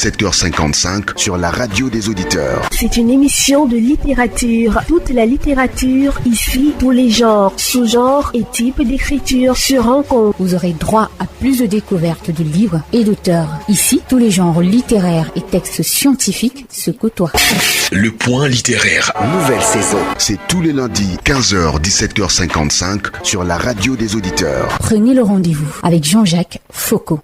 7h55 sur la radio des auditeurs. C'est une émission de littérature. Toute la littérature, ici, tous les genres, sous-genres et types d'écriture se rencontrent. Vous aurez droit à plus de découvertes de livres et d'auteurs. Ici, tous les genres littéraires et textes scientifiques se côtoient. Le point littéraire. Nouvelle saison. C'est tous les lundis, 15h, 17h55 sur la radio des auditeurs. Prenez le rendez-vous avec Jean-Jacques Foucault.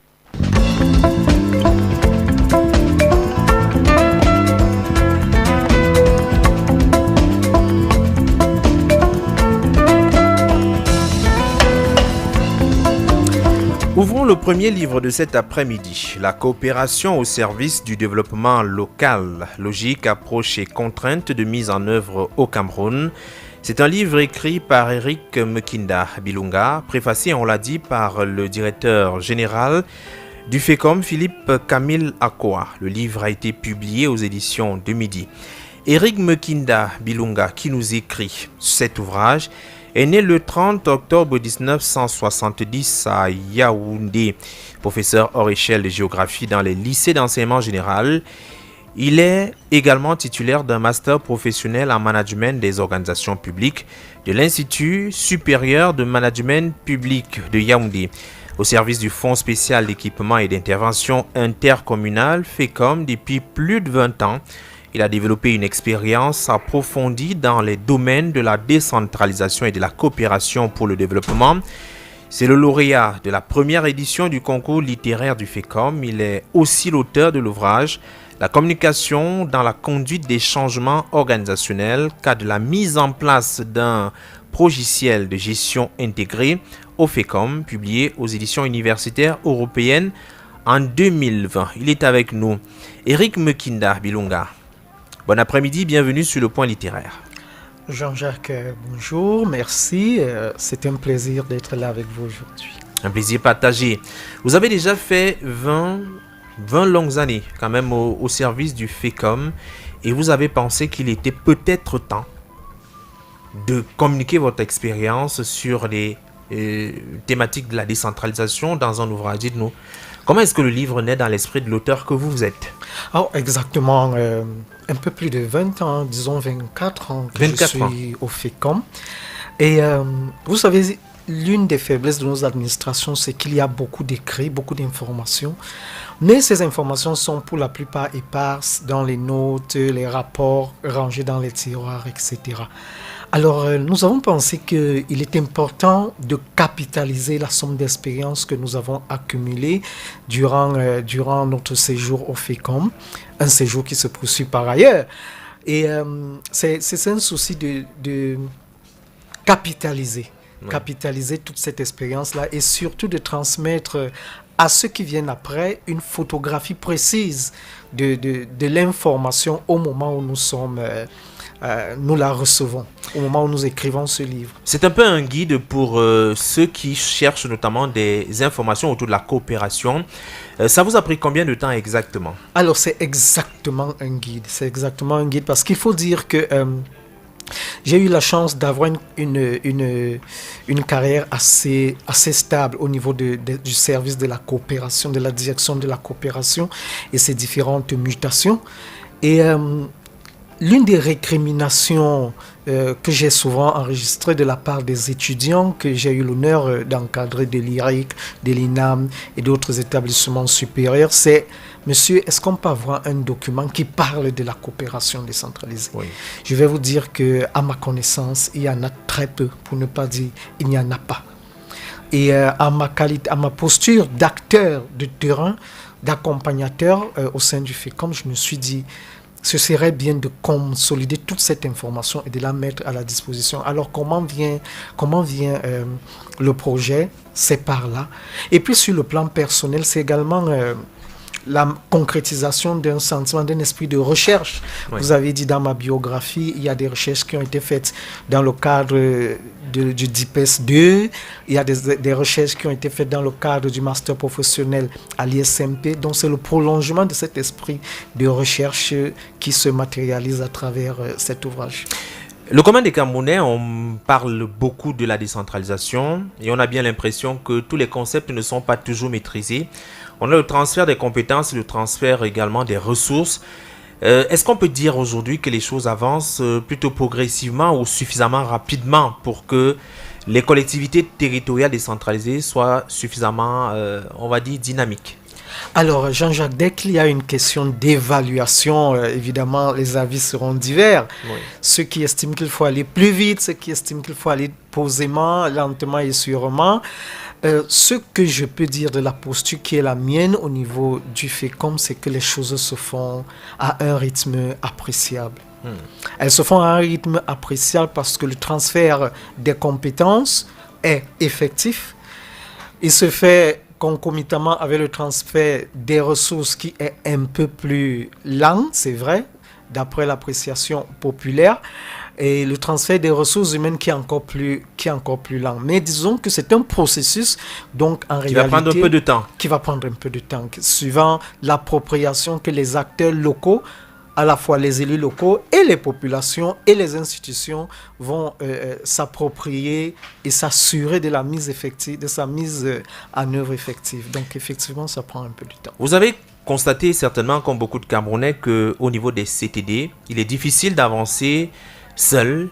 Ouvrons le premier livre de cet après-midi, la coopération au service du développement local, logique, approche et contraintes de mise en œuvre au Cameroun. C'est un livre écrit par Eric Mekinda Bilunga, préfacé, on l'a dit, par le directeur général du FECOM, Philippe Camille Akoa. Le livre a été publié aux éditions de Midi. Eric Mekinda Bilunga, qui nous écrit cet ouvrage, est né le 30 octobre 1970 à Yaoundé, professeur hors échelle de géographie dans les lycées d'enseignement général. Il est également titulaire d'un master professionnel en management des organisations publiques de l'Institut supérieur de management public de Yaoundé, au service du Fonds spécial d'équipement et d'intervention intercommunale FECOM depuis plus de 20 ans. Il a développé une expérience approfondie dans les domaines de la décentralisation et de la coopération pour le développement. C'est le lauréat de la première édition du concours littéraire du FECOM. Il est aussi l'auteur de l'ouvrage « La communication dans la conduite des changements organisationnels » cas de la mise en place d'un logiciel de gestion intégré au FECOM, publié aux éditions universitaires européennes en 2020. Il est avec nous. Eric Mekinda Bilunga. Bon après-midi, bienvenue sur le point littéraire. Jean-Jacques, bonjour, merci. C'est un plaisir d'être là avec vous aujourd'hui. Un plaisir partagé. Vous avez déjà fait 20 longues années quand même au service du FECOM et vous avez pensé qu'il était peut-être temps de communiquer votre expérience sur les thématiques de la décentralisation dans un ouvrage. Dites-nous, comment est-ce que le livre naît dans l'esprit de l'auteur que vous êtes? Exactement, un peu plus de 20 ans, disons 24 ans que 24 je suis au FECOM. Et vous savez, l'une des faiblesses de nos administrations, c'est qu'il y a beaucoup d'écrits, beaucoup d'informations. Mais ces informations sont pour la plupart éparses dans les notes, les rapports rangés dans les tiroirs, etc. Alors, nous avons pensé qu'il est important de capitaliser la somme d'expérience que nous avons accumulée durant notre séjour au FECOM, un séjour qui se poursuit par ailleurs. Et c'est un souci de capitaliser, capitaliser toute cette expérience-là et surtout de transmettre à ceux qui viennent après une photographie précise de l'information au moment où nous la recevons, au moment où nous écrivons ce livre. C'est un peu un guide pour ceux qui cherchent notamment des informations autour de la coopération. Ça vous a pris combien de temps exactement? Alors, c'est exactement un guide. C'est exactement un guide parce qu'il faut dire que j'ai eu la chance d'avoir une carrière assez stable au niveau du service de la coopération, de la direction de la coopération et ses différentes mutations. Et l'une des récriminations que j'ai souvent enregistrées de la part des étudiants que j'ai eu l'honneur d'encadrer de l'IRIC, de l'INAM et d'autres établissements supérieurs, c'est « Monsieur, est-ce qu'on peut avoir un document qui parle de la coopération décentralisée ?» Je vais vous dire qu'à ma connaissance, il y en a très peu, pour ne pas dire il n'y en a pas. Et à ma posture d'acteur de terrain, d'accompagnateur au sein du FECOM, je me suis dit ce serait bien de consolider toute cette information et de la mettre à la disposition. Alors, comment vient le projet? C'est par là. Et puis, sur le plan personnel, c'est également la concrétisation d'un sentiment, d'un esprit de recherche. Oui. Vous avez dit dans ma biographie, il y a des recherches qui ont été faites dans le cadre du DIPES 2, il y a des recherches qui ont été faites dans le cadre du master professionnel à l'ISMP, donc c'est le prolongement de cet esprit de recherche qui se matérialise à travers cet ouvrage. Le commun des Camerounais, on parle beaucoup de la décentralisation et on a bien l'impression que tous les concepts ne sont pas toujours maîtrisés. On a le transfert des compétences, le transfert également des ressources. Est-ce qu'on peut dire aujourd'hui que les choses avancent plutôt progressivement ou suffisamment rapidement pour que les collectivités territoriales décentralisées soient suffisamment, on va dire, dynamiques? Alors, Jean-Jacques, dès qu'il y a une question d'évaluation, évidemment, les avis seront divers. Oui. Ceux qui estiment qu'il faut aller plus vite, ceux qui estiment qu'il faut aller posément, lentement et sûrement. Ce que je peux dire de la posture qui est la mienne au niveau du FECOM, c'est que les choses se font à un rythme appréciable. Elles se font à un rythme appréciable parce que le transfert des compétences est effectif. Il se fait concomitamment avec le transfert des ressources qui est un peu plus lent, c'est vrai, d'après l'appréciation populaire, et le transfert des ressources humaines qui est encore plus lent. Mais disons que c'est un processus, donc en réalité, va prendre un peu de temps. Qui va prendre un peu de temps, suivant l'appropriation que les acteurs locaux, à la fois les élus locaux et les populations et les institutions vont s'approprier et s'assurer de la mise effective, de sa mise en œuvre effective. Donc effectivement, ça prend un peu de temps. Vous avez constaté certainement, comme beaucoup de Camerounais, qu'au niveau des CTD, il est difficile d'avancer seul.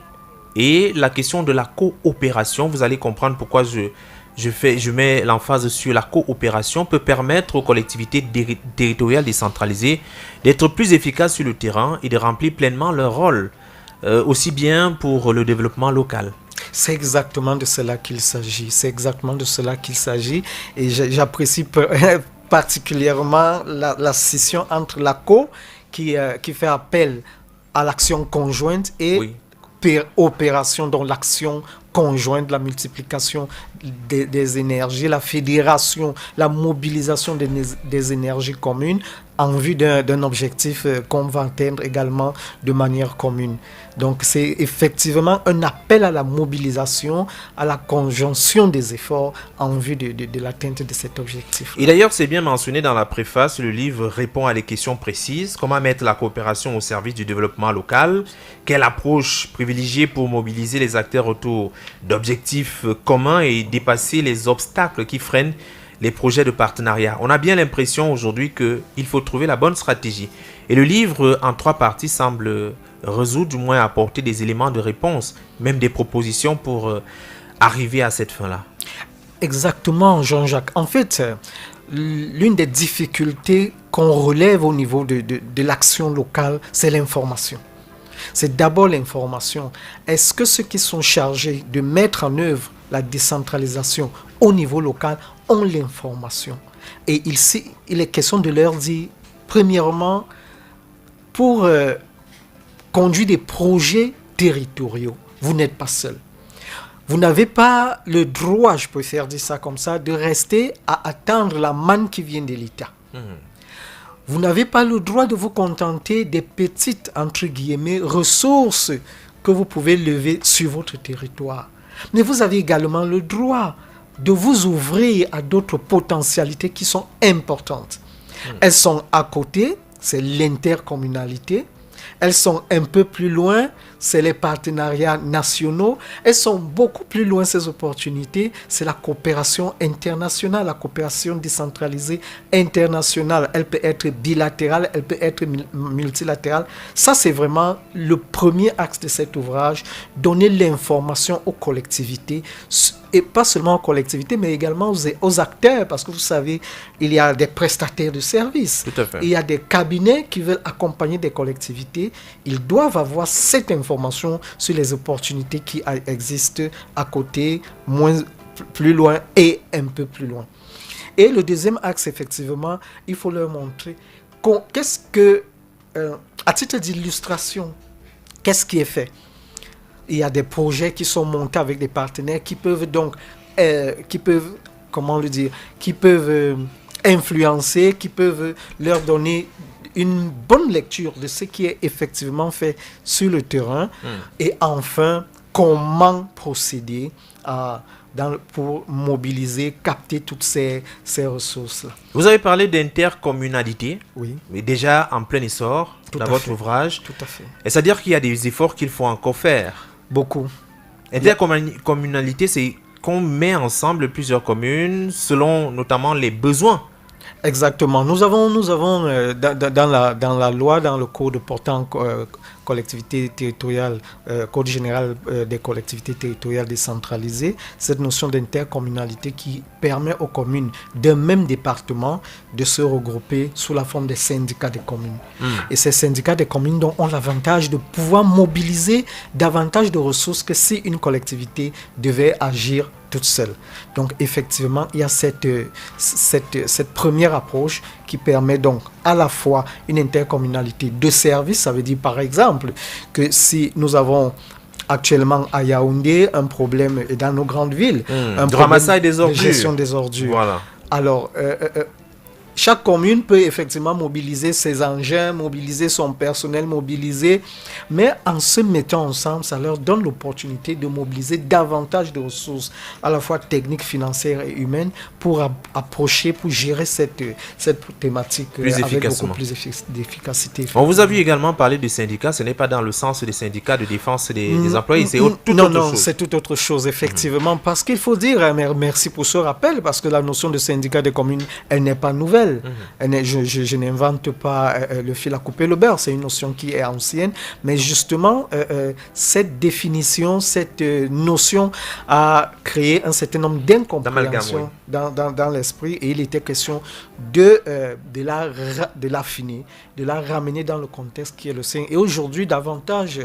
Et la question de la coopération, vous allez comprendre pourquoi je mets l'emphase sur la coopération, peut permettre aux collectivités territoriales décentralisées d'être plus efficaces sur le terrain et de remplir pleinement leur rôle, aussi bien pour le développement local. C'est exactement de cela qu'il s'agit. Et j'apprécie particulièrement la scission entre la qui fait appel à l'action conjointe et opération, dont l'action conjointe, la multiplication des énergies, la fédération, la mobilisation des énergies communes en vue d'un objectif qu'on va atteindre également de manière commune. Donc c'est effectivement un appel à la mobilisation, à la conjonction des efforts en vue de l'atteinte de cet objectif. Et d'ailleurs, c'est bien mentionné dans la préface, le livre répond à des questions précises. Comment mettre la coopération au service du développement local? Quelle approche privilégier pour mobiliser les acteurs autour d'objectifs communs et dépasser les obstacles qui freinent les projets de partenariat? On a bien l'impression aujourd'hui qu'il faut trouver la bonne stratégie. Et le livre, en 3 parties, semble résoudre, du moins apporter des éléments de réponse, même des propositions pour arriver à cette fin-là. Exactement, Jean-Jacques. En fait, l'une des difficultés qu'on relève au niveau de l'action locale, c'est l'information. C'est d'abord l'information. Est-ce que ceux qui sont chargés de mettre en œuvre la décentralisation au niveau local ont l'information? Et il est question de leur dire, premièrement, pour conduire des projets territoriaux, vous n'êtes pas seul. Vous n'avez pas le droit, je préfère dire ça comme ça, de rester à attendre la manne qui vient de l'État. Vous n'avez pas le droit de vous contenter des petites, entre guillemets, ressources que vous pouvez lever sur votre territoire. Mais vous avez également le droit de vous ouvrir à d'autres potentialités qui sont importantes. Elles sont à côté, c'est l'intercommunalité. Elles sont un peu plus loin, c'est les partenariats nationaux. Elles sont beaucoup plus loin, ces opportunités, c'est la coopération internationale, la coopération décentralisée internationale. Elle peut être bilatérale, elle peut être multilatérale. Ça, c'est vraiment le premier axe de cet ouvrage, donner l'information aux collectivités, et pas seulement aux collectivités, mais également aux acteurs, parce que vous savez, il y a des prestataires de services. Tout à fait. Il y a des cabinets qui veulent accompagner des collectivités. Ils doivent avoir cette information sur les opportunités qui existent à côté, plus loin et un peu plus loin. Et le deuxième axe, effectivement, il faut leur montrer qu'est-ce que, à titre d'illustration, qu'est-ce qui est fait. Il y a des projets qui sont montés avec des partenaires qui peuvent donc, influencer, qui peuvent leur donner une bonne lecture de ce qui est effectivement fait sur le terrain. Et enfin, comment procéder pour mobiliser, capter toutes ces ressources-là. Vous avez parlé d'intercommunalité, oui, mais déjà en plein essor dans votre ouvrage. Tout à fait. Et c'est-à-dire qu'il y a des efforts qu'il faut encore faire. Beaucoup. Intercommunalité, c'est qu'on met ensemble plusieurs communes selon notamment les besoins Exactement. Nous avons dans la loi, dans le code portant collectivité territoriale, code général des collectivités territoriales décentralisées, cette notion d'intercommunalité qui permet aux communes d'un même département de se regrouper sous la forme des syndicats des communes. Et ces syndicats des communes ont l'avantage de pouvoir mobiliser davantage de ressources que si une collectivité devait agir toute seule. Donc effectivement, il y a cette première approche qui permet donc à la fois une intercommunalité de services. Ça veut dire par exemple que si nous avons actuellement à Yaoundé un problème et dans nos grandes villes, un de ramassage des ordures, de gestion des ordures. Voilà. Alors chaque commune peut effectivement mobiliser ses engins, mobiliser son personnel, mais en se mettant ensemble, ça leur donne l'opportunité de mobiliser davantage de ressources, à la fois techniques, financières et humaines, pour approcher, pour gérer cette thématique avec beaucoup plus d'efficacité. On vous a vu également parler de syndicats, ce n'est pas dans le sens des syndicats de défense des employés, c'est tout autre chose. Non, c'est tout autre chose, effectivement, parce qu'il faut dire, merci pour ce rappel, parce que la notion de syndicat des communes, elle n'est pas nouvelle. Je n'invente pas le fil à couper le beurre, c'est une notion qui est ancienne, mais justement cette définition, cette notion a créé un certain nombre d'incompréhensions dans l'esprit, et il était question de l'affiner, de la ramener dans le contexte qui est le sien. Et aujourd'hui, davantage,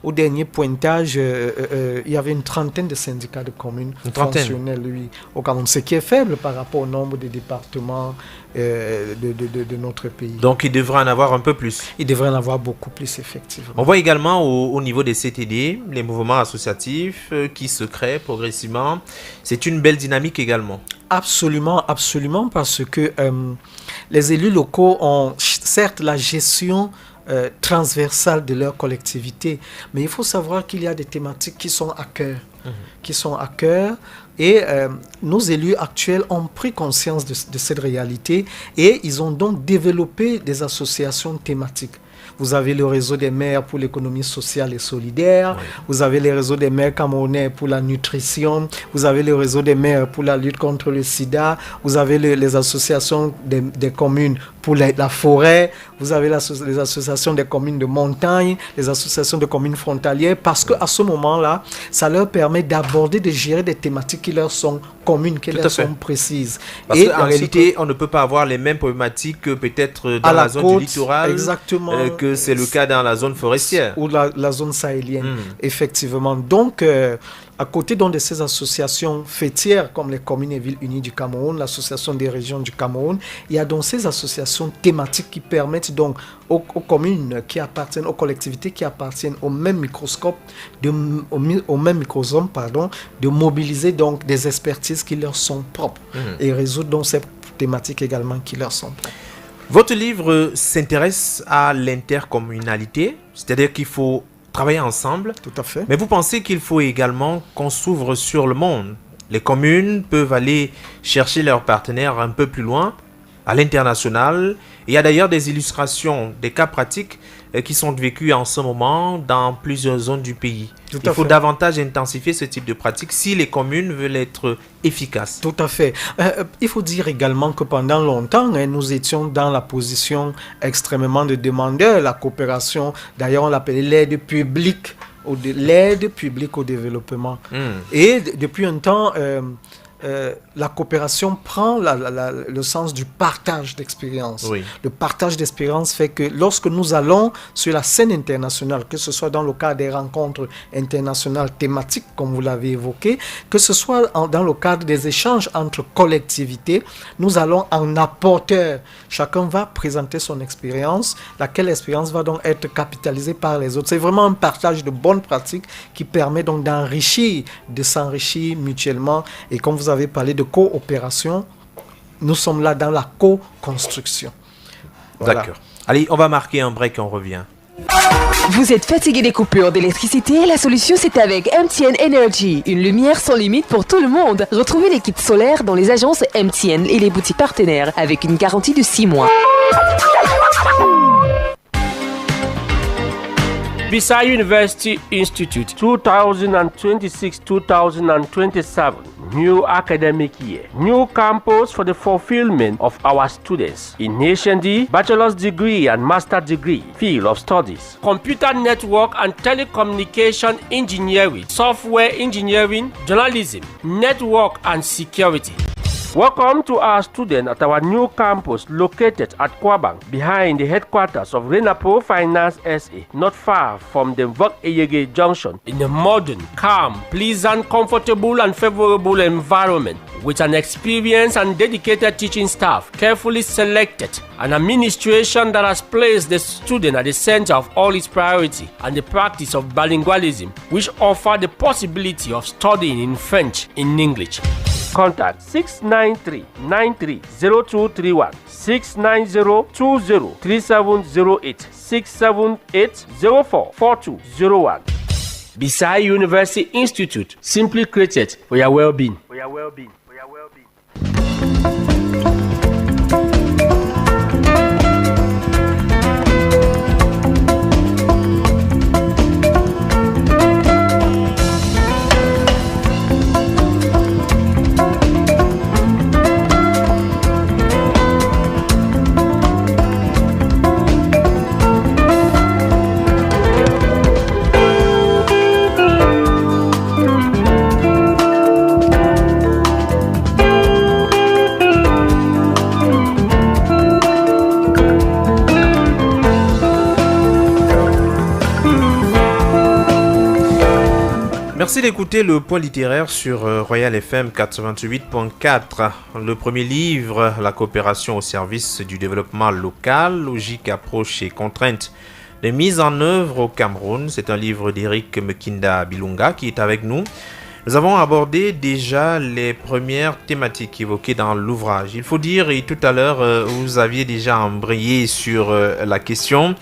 au dernier pointage, il y avait une trentaine de syndicats de communes fonctionnels, au Cameroun, ce qui est faible par rapport au nombre de départements de notre pays. Donc il devrait en avoir un peu plus. Il devrait en avoir beaucoup plus, effectivement. On voit également au niveau des CTD, les mouvements associatifs qui se créent progressivement. C'est une belle dynamique également. Absolument, absolument, parce que les élus locaux ont certes la gestion transversale de leur collectivité, mais il faut savoir qu'il y a des thématiques qui sont à cœur, et nos élus actuels ont pris conscience de cette réalité, et ils ont donc développé des associations thématiques. Vous avez le réseau des maires pour l'économie sociale et solidaire. Oui. Vous avez le réseau des maires camerounais pour la nutrition. Vous avez le réseau des maires pour la lutte contre le sida. Vous avez les associations des communes pour la forêt. Vous avez les associations des communes de montagne, les associations de communes frontalières, parce qu'à ce moment-là, ça leur permet d'aborder, de gérer des thématiques qui leur sont communes, qui leur sont précises. Parce qu'en réalité, on ne peut pas avoir les mêmes problématiques que peut-être dans la zone du littoral. Exactement. Que c'est le cas dans la zone forestière. Ou la zone sahélienne, effectivement. Donc, à côté de ces associations fêtières, comme les communes et villes unies du Cameroun, l'association des régions du Cameroun, il y a donc ces associations thématiques qui permettent donc aux communes qui appartiennent, aux collectivités qui appartiennent au même microscope, au même microsome, de mobiliser donc des expertises qui leur sont propres et résoudre donc ces thématiques également qui leur sont propres. Votre livre s'intéresse à l'intercommunalité, c'est-à-dire qu'il faut travailler ensemble. Tout à fait. Mais vous pensez qu'il faut également qu'on s'ouvre sur le monde. Les communes peuvent aller chercher leurs partenaires un peu plus loin, à l'international. Il y a d'ailleurs des illustrations, des cas pratiques qui sont vécus en ce moment dans plusieurs zones du pays. Il faut davantage intensifier ce type de pratique si les communes veulent être efficaces. Tout à fait. Il faut dire également que pendant longtemps, nous étions dans la position extrêmement de demandeurs. La coopération, d'ailleurs on l'appelait l'aide publique au développement. Et depuis un temps, la coopération prend le sens du partage d'expérience. Oui. Le partage d'expérience fait que lorsque nous allons sur la scène internationale, que ce soit dans le cadre des rencontres internationales thématiques, comme vous l'avez évoqué, que ce soit dans le cadre des échanges entre collectivités, nous allons en apporteur. Chacun va présenter son expérience, laquelle expérience va donc être capitalisée par les autres. C'est vraiment un partage de bonnes pratiques qui permet donc d'enrichir, de s'enrichir mutuellement. Et comme vous avez parlé de coopération, nous sommes là dans la co-construction. Voilà. D'accord. Allez, on va marquer un break et on revient. Vous êtes fatigué des coupures d'électricité? La solution, c'est avec MTN Energy. Une lumière sans limite pour tout le monde. Retrouvez les kits solaires dans les agences MTN et les boutiques partenaires avec une garantie de 6 mois. Bisai University Institute 2026-2027 new academic year. New campus for the fulfillment of our students in HND, bachelor's degree and master's degree field of studies. Computer network and telecommunication engineering, software engineering, journalism, network and security. Welcome to our students at our new campus located at Kwabang, behind the headquarters of Renapo Finance SA, not far from the Vok-Eyege Junction, in a modern, calm, pleasant, comfortable and favorable environment, with an experienced and dedicated teaching staff, carefully selected, an administration that has placed the student at the center of all its priority, and the practice of bilingualism, which offer the possibility of studying in French in English. Contact 693-930231, 690-20-3708, 678-04-4201. Bisai University Institute, simply created for your well-being. Merci d'écouter le point littéraire sur Royal FM 88.4. Le premier livre, La coopération au service du développement local, logique, approche et contraintes de mise en œuvre au Cameroun. C'est un livre d'Eric Mekinda Bilunga qui est avec nous. Nous avons abordé déjà les premières thématiques évoquées dans l'ouvrage. Il faut dire, et tout à l'heure, vous aviez déjà embrayé sur la question.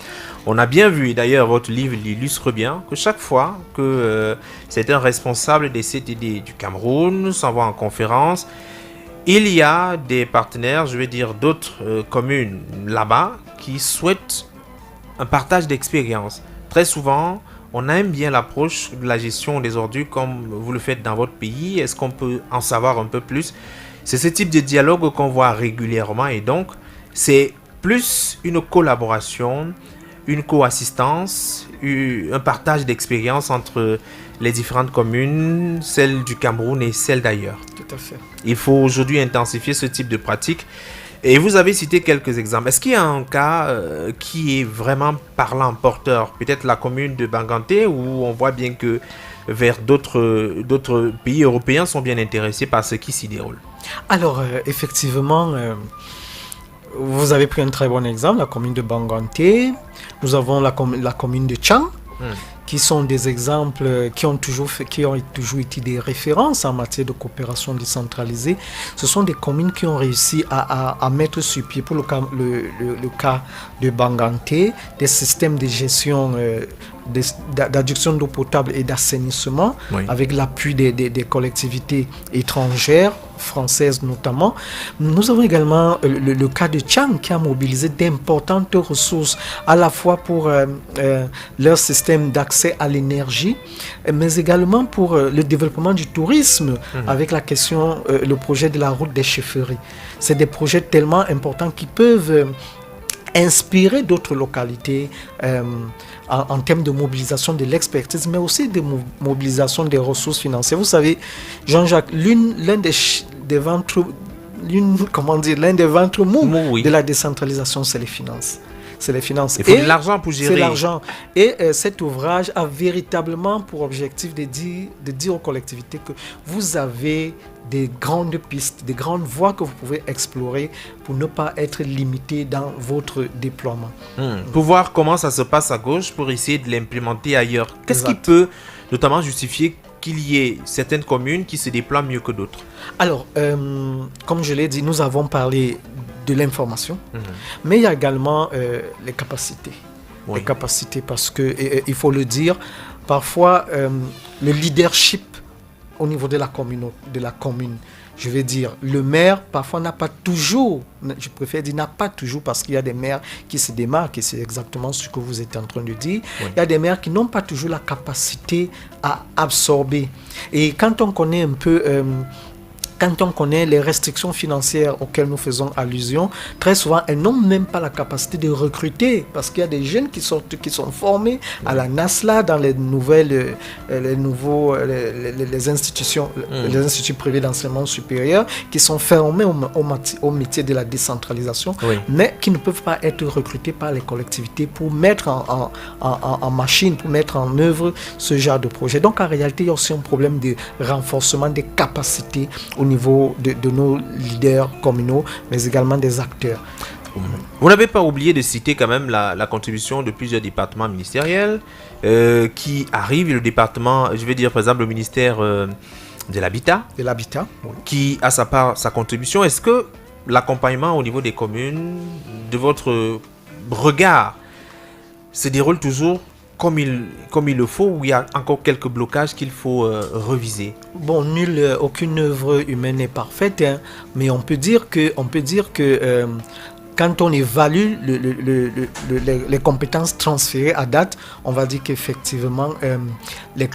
On a bien vu, et d'ailleurs votre livre l'illustre bien, que chaque fois que c'est un responsable des CTD du Cameroun s'envoie en conférence, il y a des partenaires, je vais dire d'autres communes là-bas, qui souhaitent un partage d'expérience. Très souvent, on aime bien l'approche de la gestion des ordures comme vous le faites dans votre pays. Est-ce qu'on peut en savoir un peu plus? C'est ce type de dialogue qu'on voit régulièrement et donc c'est plus une collaboration, une co-assistance, un partage d'expérience entre les différentes communes, celles du Cameroun et celles d'ailleurs. Tout à fait. Il faut aujourd'hui intensifier ce type de pratique. Et vous avez cité quelques exemples. Est-ce qu'il y a un cas qui est vraiment parlant, porteur? Peut-être la commune de Banganté, où on voit bien que vers d'autres pays européens sont bien intéressés par ce qui s'y déroule. Alors, effectivement, vous avez pris un très bon exemple, la commune de Banganté. Nous avons la commune de Tchang, qui sont des exemples qui ont toujours été des références en matière de coopération décentralisée. Ce sont des communes qui ont réussi à mettre sur pied, pour le cas de Banganté, des systèmes de gestion d'adduction d'eau potable et d'assainissement, avec l'appui des collectivités étrangères, françaises notamment. Nous avons également le cas de Tchang qui a mobilisé d'importantes ressources à la fois pour leur système d'accès à l'énergie, mais également pour le développement du tourisme avec la question, le projet de la route des chefferies. C'est des projets tellement importants qui peuvent inspirer d'autres localités en termes de mobilisation de l'expertise, mais aussi de mobilisation des ressources financières. Vous savez, Jean-Jacques, l'un des ventres mous de la décentralisation, c'est les finances. C'est les finances. Il faut de l'argent pour gérer. C'est l'argent. Et cet ouvrage a véritablement pour objectif de dire aux collectivités que vous avez des grandes pistes, des grandes voies que vous pouvez explorer pour ne pas être limité dans votre déploiement. Pour voir comment ça se passe à gauche, pour essayer de l'implémenter ailleurs. Qu'est-ce qui peut notamment justifier qu'il y ait certaines communes qui se déploient mieux que d'autres? Alors, comme je l'ai dit, nous avons parlé de l'information, mais il y a également les capacités. Les capacités, parce que, il faut le dire, parfois le leadership au niveau de la commune je vais dire, le maire, parfois, n'a pas toujours, je préfère dire n'a pas toujours, parce qu'il y a des maires qui se démarquent, et c'est exactement ce que vous êtes en train de dire. Oui. Il y a des maires qui n'ont pas toujours la capacité à absorber. Et quand on connaît un peu... quand on connaît les restrictions financières auxquelles nous faisons allusion, très souvent, elles n'ont même pas la capacité de recruter, parce qu'il y a des jeunes qui sont formés à la NASLA, dans les institutions, les instituts privés d'enseignement supérieur, qui sont formés au métier de la décentralisation, mais qui ne peuvent pas être recrutés par les collectivités pour mettre en machine, pour mettre en œuvre ce genre de projet. Donc, en réalité, il y a aussi un problème de renforcement des capacités au niveau de nos leaders communaux, mais également des acteurs. Vous n'avez pas oublié de citer quand même la contribution de plusieurs départements ministériels qui arrivent. Le département, je vais dire par exemple le ministère de l'Habitat, qui a sa contribution. Est-ce que l'accompagnement au niveau des communes, de votre regard, se déroule toujours comme il le faut, ou il y a encore quelques blocages qu'il faut reviser? Bon, aucune œuvre humaine n'est parfaite, hein, mais on peut dire que quand on évalue les compétences transférées à date, on va dire qu'effectivement,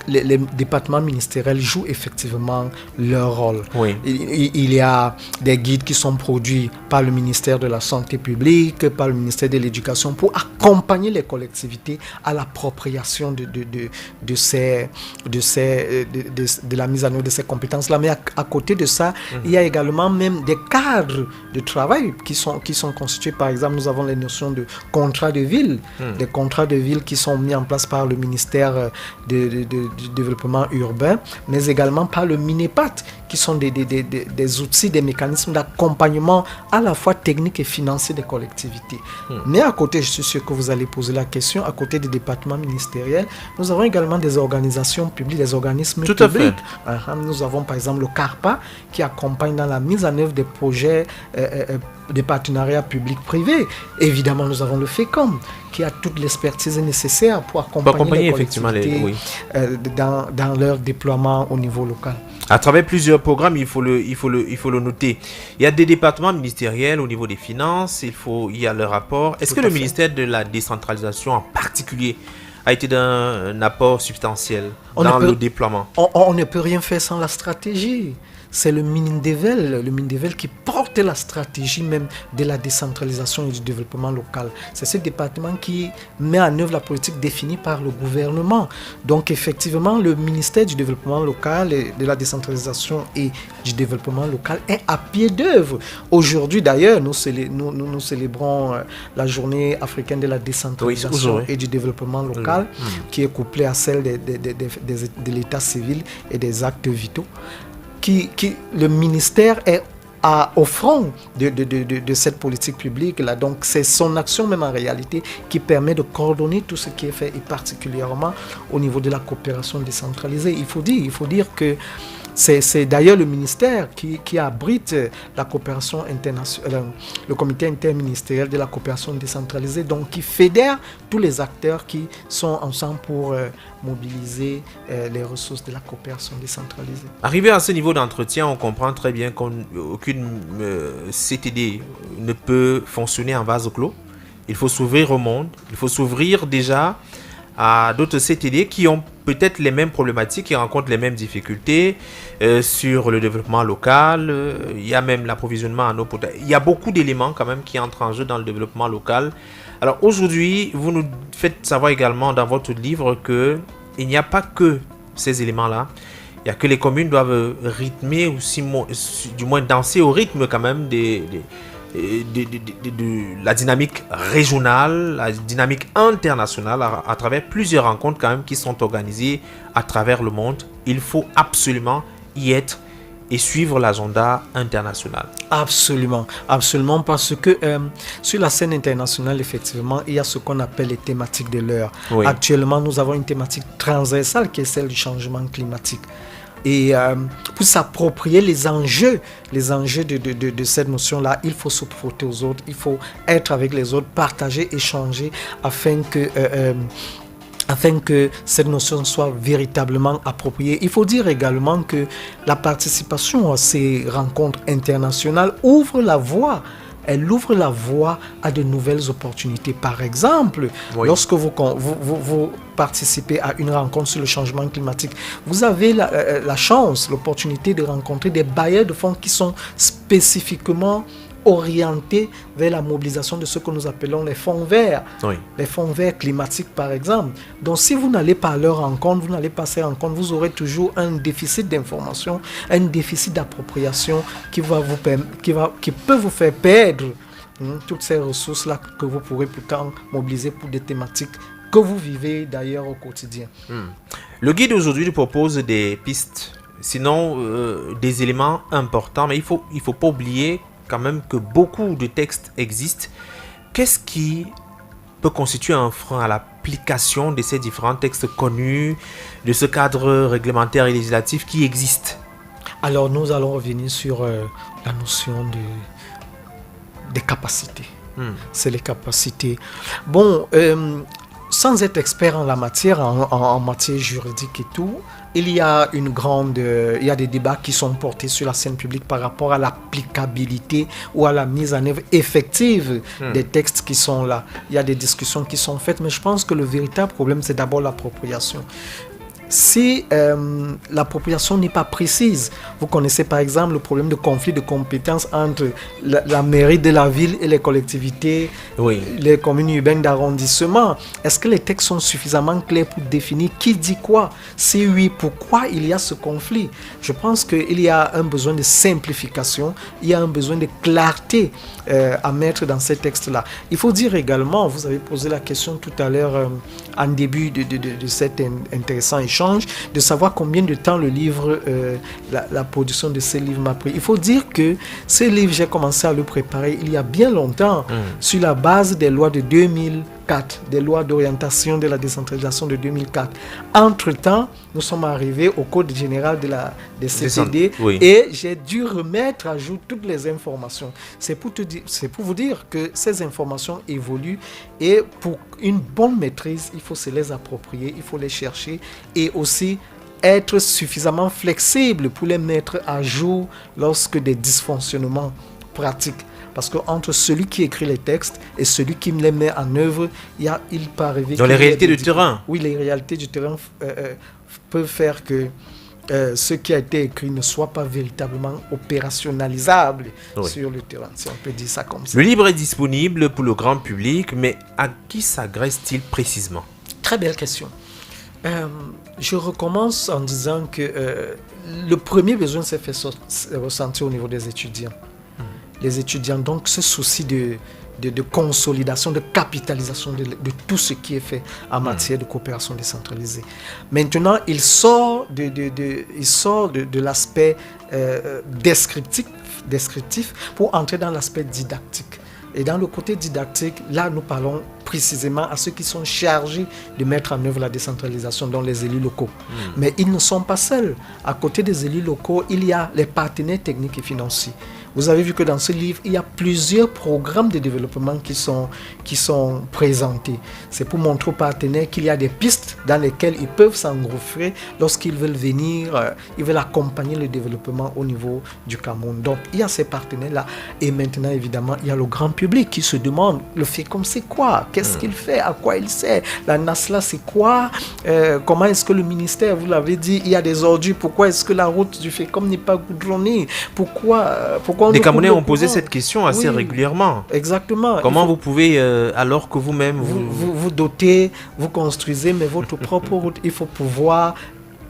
les départements ministériels jouent effectivement leur rôle. Oui. Il y a des guides qui sont produits par le ministère de la Santé publique, par le ministère de l'Éducation, pour accompagner les collectivités à l'appropriation de la mise en œuvre de ces compétences-là. Mais à côté de ça, il y a également même des cadres de travail qui sont constitués. Par exemple, nous avons les notions de contrats de ville, des contrats de ville qui sont mis en place par le ministère du développement urbain, mais également par le MINEPAT, qui sont des outils, des mécanismes d'accompagnement à la fois technique et financier des collectivités. Mais à côté, je suis sûr que vous allez poser la question, à côté des départements ministériels, nous avons également des organisations publiques, des organismes Tout publics. À fait. Nous avons par exemple le CARPA qui accompagne dans la mise en œuvre des projets des partenariats publics-privés. Évidemment, nous avons le FECOM qui a toute l'expertise nécessaire pour accompagner les collectivités dans leur déploiement au niveau local. À travers plusieurs programmes, il faut le noter. Il y a des départements ministériels au niveau des finances, il y a le rapport. Est-ce que le ministère de la décentralisation en particulier a été d'un apport substantiel le déploiement? On ne peut rien faire sans la stratégie. C'est le MINDEVEL qui porte la stratégie même de la décentralisation et du développement local. C'est ce département qui met en œuvre la politique définie par le gouvernement. Donc effectivement, le ministère du développement local et de la décentralisation et du développement local est à pied d'œuvre. Aujourd'hui d'ailleurs, nous célébrons la journée africaine de la décentralisation et du développement local qui est couplée à celle de l'état civil et des actes vitaux. Le ministère est au front de cette politique publique-là. Donc, c'est son action même en réalité qui permet de coordonner tout ce qui est fait, et particulièrement au niveau de la coopération décentralisée. Il faut dire que c'est d'ailleurs le ministère qui abrite la coopération internationale, le comité interministériel de la coopération décentralisée, donc qui fédère tous les acteurs qui sont ensemble pour mobiliser les ressources de la coopération décentralisée. Arrivé à ce niveau d'entretien, on comprend très bien qu'aucune CTD ne peut fonctionner en vase clos. Il faut s'ouvrir au monde, il faut s'ouvrir déjà à d'autres CTD qui ont peut-être les mêmes problématiques, qui rencontrent les mêmes difficultés sur le développement local. Il y a même l'approvisionnement en eau potable. Il y a beaucoup d'éléments quand même qui entrent en jeu dans le développement local. Alors aujourd'hui, vous nous faites savoir également dans votre livre qu'il n'y a pas que ces éléments-là. Il n'y a que les communes doivent rythmer, ou du moins danser au rythme quand même de la dynamique régionale, la dynamique internationale à travers plusieurs rencontres quand même qui sont organisées à travers le monde. Il faut absolument y être et suivre l'agenda international. Absolument, parce que sur la scène internationale, effectivement, il y a ce qu'on appelle les thématiques de l'heure. Oui. Actuellement, nous avons une thématique transversale qui est celle du changement climatique. Et pour s'approprier les enjeux de cette notion-là, il faut se frotter aux autres, il faut être avec les autres, partager, échanger, afin afin que cette notion soit véritablement appropriée. Il faut dire également que la participation à ces rencontres internationales ouvre la voie. Elle ouvre la voie à de nouvelles opportunités. Par exemple, lorsque vous participez à une rencontre sur le changement climatique, vous avez la chance, l'opportunité de rencontrer des bailleurs de fonds qui sont spécifiquement orientés vers la mobilisation de ce que nous appelons les fonds verts, les fonds verts climatiques par exemple. Donc si vous n'allez pas à leur rencontre, vous n'allez pas à ces rencontres, vous aurez toujours un déficit d'information, un déficit d'appropriation qui peut vous faire perdre toutes ces ressources-là que vous pourrez pourtant mobiliser pour des thématiques que vous vivez d'ailleurs au quotidien. Le guide aujourd'hui nous propose des pistes, sinon des éléments importants, mais il faut pas oublier quand même que beaucoup de textes existent. Qu'est-ce qui peut constituer un frein à l'application de ces différents textes connus, de ce cadre réglementaire et législatif qui existe? Alors nous allons revenir sur la notion des capacités. C'est les capacités. Bon, sans être expert en la matière, en matière juridique et tout, il y a des débats qui sont portés sur la scène publique par rapport à l'applicabilité ou à la mise en œuvre effective des textes qui sont là. Il y a des discussions qui sont faites, mais je pense que le véritable problème, c'est d'abord l'appropriation. Si l'appropriation n'est pas précise, vous connaissez par exemple le problème de conflit de compétences entre la mairie de la ville et les collectivités, les communes urbaines d'arrondissement. Est-ce que les textes sont suffisamment clairs pour définir qui dit quoi? Si oui, pourquoi il y a ce conflit? Je pense qu'il y a un besoin de simplification, il y a un besoin de clarté à mettre dans ces textes-là. Il faut dire également, vous avez posé la question tout à l'heure en début de cet intéressant échange, de savoir combien de temps le livre, la production de ce livre m'a pris. Il faut dire que ce livre, j'ai commencé à le préparer il y a bien longtemps, sur la base des lois de 2004, des lois d'orientation de la décentralisation de 2004. Entre-temps, nous sommes arrivés au Code général des CCD et j'ai dû remettre à jour toutes les informations. C'est pour vous dire que ces informations évoluent et pour une bonne maîtrise, il faut se les approprier, il faut les chercher et aussi être suffisamment flexible pour les mettre à jour lorsque des dysfonctionnements pratiques. Parce qu'entre celui qui écrit les textes et celui qui les met en œuvre, il peut arriver... Dans les réalités du terrain. Oui, les réalités du terrain peuvent faire que ce qui a été écrit ne soit pas véritablement opérationnalisable sur le terrain, si on peut dire ça comme ça. Le livre est disponible pour le grand public, mais à qui s'adresse-t-il précisément? Très belle question. Je recommence en disant que le premier besoin s'est fait ressentir au niveau des étudiants. Les étudiants, donc, ce souci de consolidation, de capitalisation de tout ce qui est fait en matière de coopération décentralisée. Maintenant, il sort de l'aspect descriptif pour entrer dans l'aspect didactique. Et dans le côté didactique, là, nous parlons précisément à ceux qui sont chargés de mettre en œuvre la décentralisation, dont les élus locaux. Mais ils ne sont pas seuls. À côté des élus locaux, il y a les partenaires techniques et financiers. Vous avez vu que dans ce livre, il y a plusieurs programmes de développement qui sont présentés. C'est pour montrer aux partenaires qu'il y a des pistes dans lesquelles ils peuvent s'engouffrer lorsqu'ils veulent venir, ils veulent accompagner le développement au niveau du Cameroun. Donc, il y a ces partenaires-là. Et maintenant, évidemment, il y a le grand public qui se demande, le FECOM, c'est quoi? Qu'est-ce qu'il fait? À quoi il sert? La NASLA, c'est quoi? Comment est-ce que le ministère, vous l'avez dit, il y a des ordures? Pourquoi est-ce que la route du FECOM n'est pas goudronnée? Pourquoi des Camerounais ont posé cette question assez régulièrement. Exactement. Comment vous pouvez, alors que vous-même... Vous dotez, vous construisez, mais votre propre route, il faut pouvoir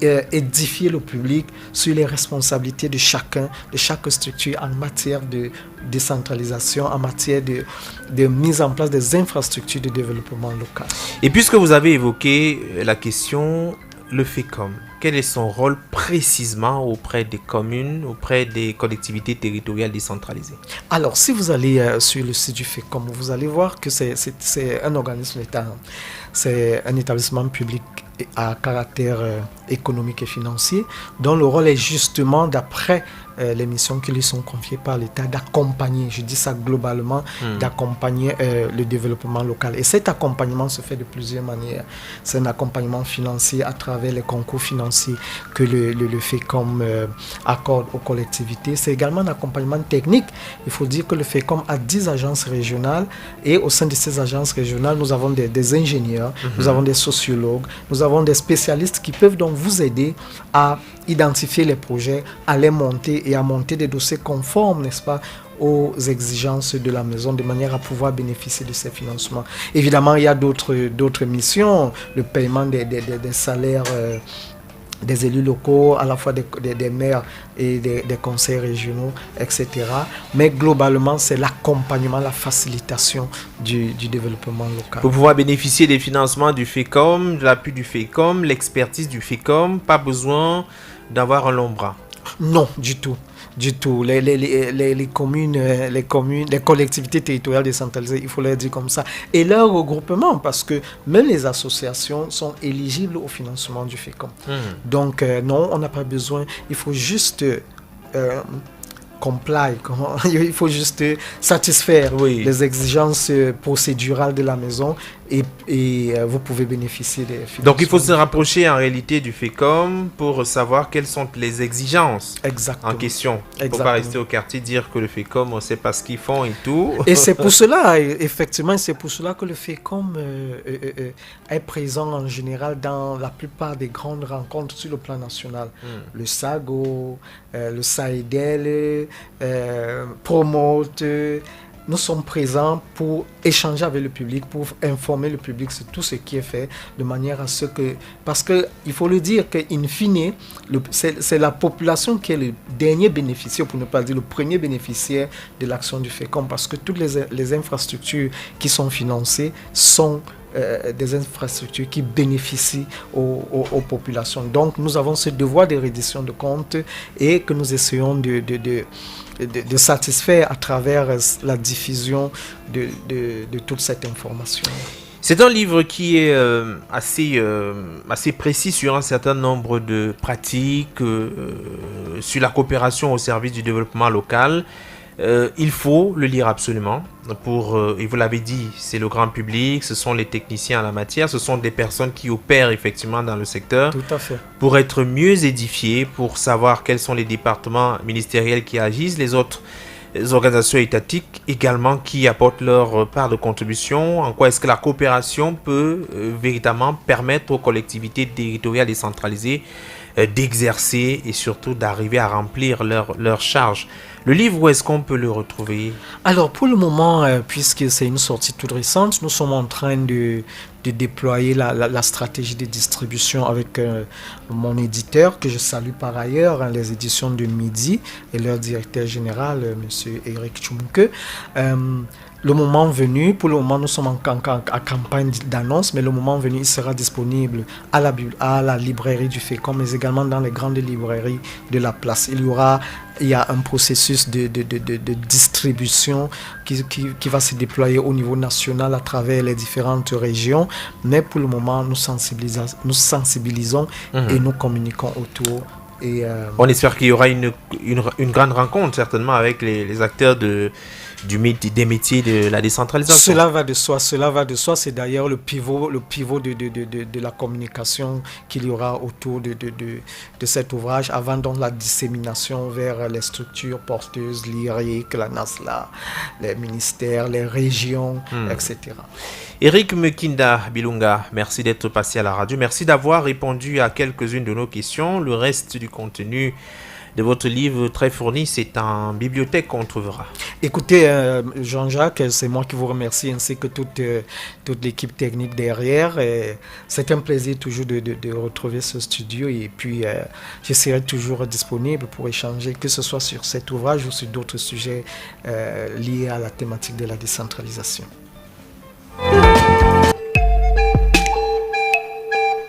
édifier le public sur les responsabilités de chacun, de chaque structure en matière de décentralisation, en matière de mise en place des infrastructures de développement local. Et puisque vous avez évoqué la question, le FECOM, quel est son rôle précisément auprès des communes, auprès des collectivités territoriales décentralisées? Alors, si vous allez sur le site du FECOM, vous allez voir que c'est un organisme d'État, c'est un établissement public à caractère économique et financier, dont le rôle est justement, d'après les missions qui lui sont confiées par l'État d'accompagner, je dis ça globalement, d'accompagner le développement local. Et cet accompagnement se fait de plusieurs manières. C'est un accompagnement financier à travers les concours financiers que le FECOM accorde aux collectivités. C'est également un accompagnement technique. Il faut dire que le FECOM a 10 agences régionales et au sein de ces agences régionales, nous avons des ingénieurs, nous avons des sociologues, nous avons des spécialistes qui peuvent donc vous aider à identifier les projets, à les monter et à monter des dossiers conformes, n'est-ce pas, aux exigences de la maison, de manière à pouvoir bénéficier de ces financements. Évidemment, il y a d'autres missions, le paiement des salaires des élus locaux, à la fois des maires et des conseils régionaux, etc. Mais globalement, c'est l'accompagnement, la facilitation du développement local. Pour pouvoir bénéficier des financements du FECOM, de l'appui du FECOM, l'expertise du FECOM, pas besoin d'avoir un long bras. Non, du tout. Du tout. Les communes, les collectivités territoriales décentralisées, il faut les dire comme ça. Et leur regroupement, parce que même les associations sont éligibles au financement du FECOM. Donc, non, on n'a pas besoin. Il faut juste comply, il faut juste satisfaire les exigences procédurales de la maison et vous pouvez bénéficier des financements. Donc il faut se rapprocher en réalité du FECOM pour savoir quelles sont les exigences en question. Il ne faut pas rester au quartier dire que le FECOM, on ne sait pas ce qu'ils font et tout. Et c'est pour cela, effectivement, c'est pour cela que le FECOM est présent en général dans la plupart des grandes rencontres sur le plan national. Le SAGO, le SAEDEL, Promote. Nous sommes présents pour échanger avec le public, pour informer le public sur tout ce qui est fait, de manière à ce que... Parce qu'il faut le dire qu'in fine, c'est la population qui est le dernier bénéficiaire, pour ne pas dire le premier bénéficiaire de l'action du FECOM, parce que toutes les infrastructures qui sont financées sont des infrastructures qui bénéficient aux populations. Donc, nous avons ce devoir de reddition de comptes et que nous essayons de satisfaire à travers la diffusion de toute cette information. C'est un livre qui est assez précis sur un certain nombre de pratiques, sur la coopération au service du développement local. Il faut le lire absolument. Et vous l'avez dit, c'est le grand public, ce sont les techniciens en la matière, ce sont des personnes qui opèrent effectivement dans le secteur. Tout à fait. Pour être mieux édifiés, pour savoir quels sont les départements ministériels qui agissent, les autres organisations étatiques également qui apportent leur part de contribution, en quoi est-ce que la coopération peut véritablement permettre aux collectivités territoriales décentralisées d'exercer et surtout d'arriver à remplir leurs charges. Le livre, où est-ce qu'on peut le retrouver? Alors, pour le moment, puisque c'est une sortie toute récente, nous sommes en train de déployer la stratégie de distribution avec mon éditeur, que je salue par ailleurs, les éditions de Midi, et leur directeur général, M. Eric Tchoumke. Le moment venu, pour le moment nous sommes en campagne d'annonce, mais le moment venu il sera disponible à la librairie du FECOM, mais également dans les grandes librairies de la place. Il y a un processus de distribution qui va se déployer au niveau national à travers les différentes régions, mais pour le moment nous sensibilisons et nous communiquons autour. Et, on espère qu'il y aura une grande rencontre certainement avec les acteurs des métiers de la décentralisation. Cela va de soi. C'est d'ailleurs le pivot de la communication qu'il y aura autour de cet ouvrage, avant donc la dissémination vers les structures porteuses, l'IRIC, la NASLA, les ministères, les régions, etc. Eric Mekinda Bilunga, merci d'être passé à la radio. Merci d'avoir répondu à quelques-unes de nos questions. Le reste du contenu de votre livre très fourni, c'est en bibliothèque qu'on trouvera. Écoutez, Jean-Jacques, c'est moi qui vous remercie, ainsi que toute l'équipe technique derrière. C'est un plaisir toujours de retrouver ce studio, et puis je serai toujours disponible pour échanger, que ce soit sur cet ouvrage ou sur d'autres sujets liés à la thématique de la décentralisation.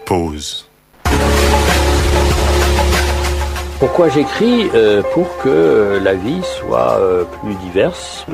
Pause. Pourquoi j'écris? Pour que la vie soit plus diverse.